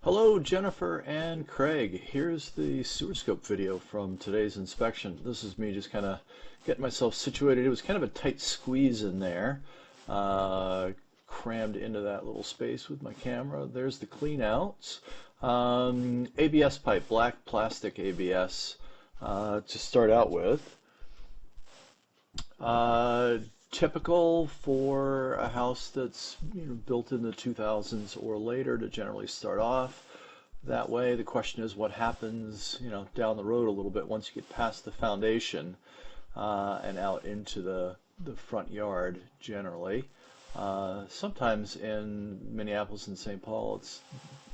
Hello, Jennifer and Craig. Here's the sewer scope video from today's inspection. This is me just kind of getting myself situated. It was kind of a tight squeeze in there, crammed into that little space with my camera. There's the clean outs. ABS pipe, black plastic ABS to start out with. Typical for a house that's built in the 2000s or later to generally start off that way. The question is what happens down the road a little bit once you get past the foundation and out into the front yard generally. Sometimes in Minneapolis and St. Paul it's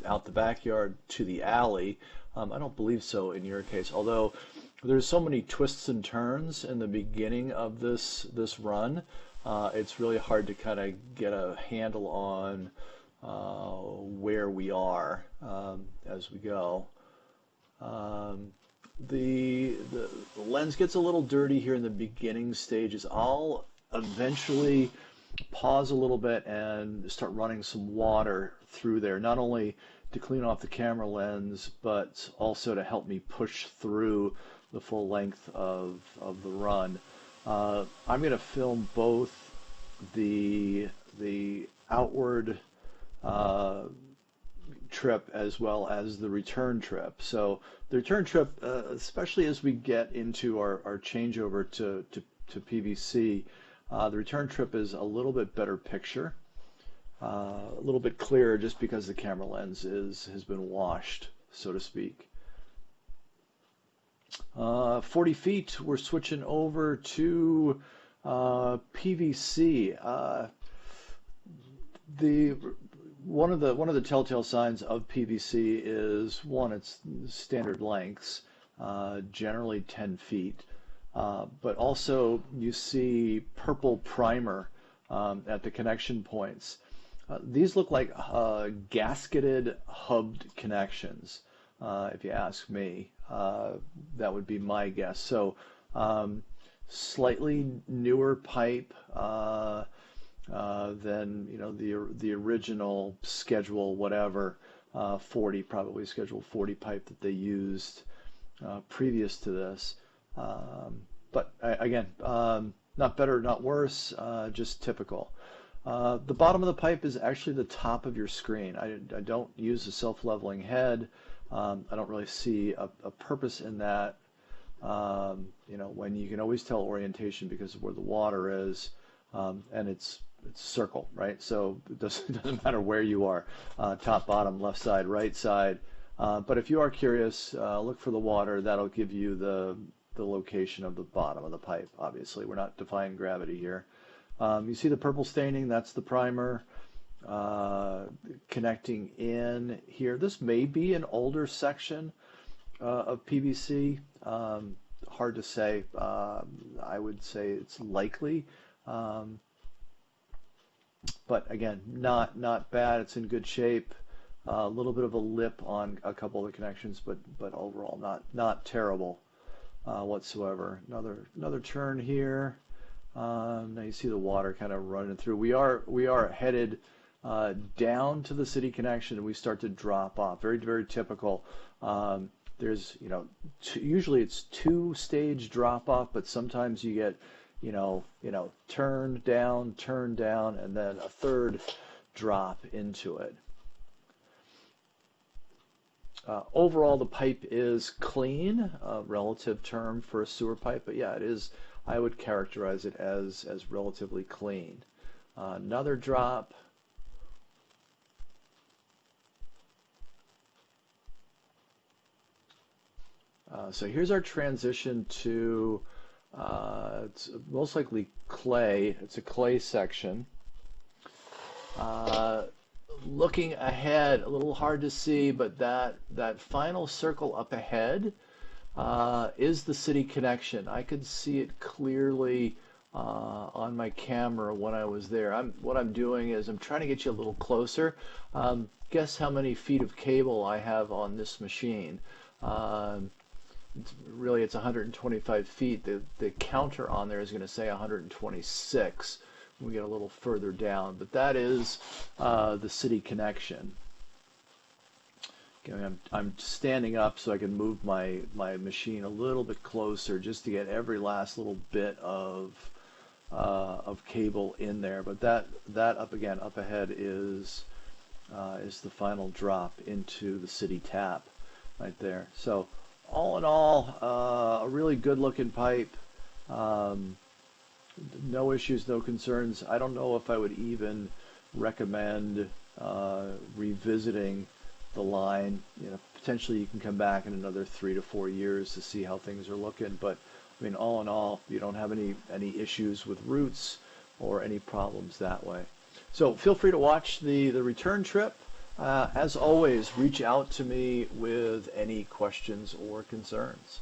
out the backyard to the alley. I don't believe so in your case, although there's so many twists and turns in the beginning of this run. It's really hard to kind of get a handle on where we are as we go. The lens gets a little dirty here in the beginning stages. I'll eventually pause a little bit and start running some water through there, not only to clean off the camera lens, but also to help me push through the full length of the run. I'm going to film both the outward trip as well as the return trip. So the return trip, especially as we get into our changeover to PVC, the return trip is a little bit better picture. A little bit clearer just because the camera lens has been washed, so to speak. 40 feet, we're switching over to PVC. One of the telltale signs of PVC is, one, its standard lengths, generally 10 feet, but also you see purple primer at the connection points. These look like gasketed hubbed connections, if you ask me. That would be my guess. So slightly newer pipe than the original schedule whatever 40, probably schedule 40 pipe that they used previous to this. But again, not better, not worse, just typical. The bottom of the pipe is actually the top of your screen. I don't use a self-leveling head. I don't really see a purpose in that. When you can always tell orientation because of where the water is, and it's circle, right? So it doesn't matter where you are, top, bottom, left side, right side. But if you are curious, look for the water. That'll give you the location of the bottom of the pipe. Obviously, we're not defying gravity here. You see the purple staining, that's the primer connecting in here. This may be an older section of PVC. Hard to say. I would say it's likely. But again, not bad. It's in good shape. A little bit of a lip on a couple of the connections, but overall not terrible whatsoever. Another turn here. Now you see the water kind of running through. We are headed down to the city connection, and we start to drop off. Very, very typical. There's usually it's two-stage drop off, but sometimes you get turn down, and then a third drop into it. Overall, the pipe is clean, a relative term for a sewer pipe, but yeah, it is. I would characterize it as relatively clean. Another drop. So here's our transition to, it's most likely clay. It's a clay section. Looking ahead, a little hard to see, but that final circle up ahead is the city connection. I could see it clearly on my camera when I was there. What I'm doing is I'm trying to get you a little closer. Guess how many feet of cable I have on this machine. It's 125 feet. The counter on there is going to say 126. We get a little further down, but that is the city connection. I'm standing up so I can move my machine a little bit closer just to get every last little bit of cable in there. But that up ahead is the final drop into the city tap right there. So all in all, a really good looking pipe. No issues, no concerns. I don't know if I would even recommend revisiting the line. Potentially you can come back in another 3 to 4 years to see how things are looking. But I mean, all in all, you don't have any issues with roots or any problems that way. So feel free to watch the return trip. As always, reach out to me with any questions or concerns.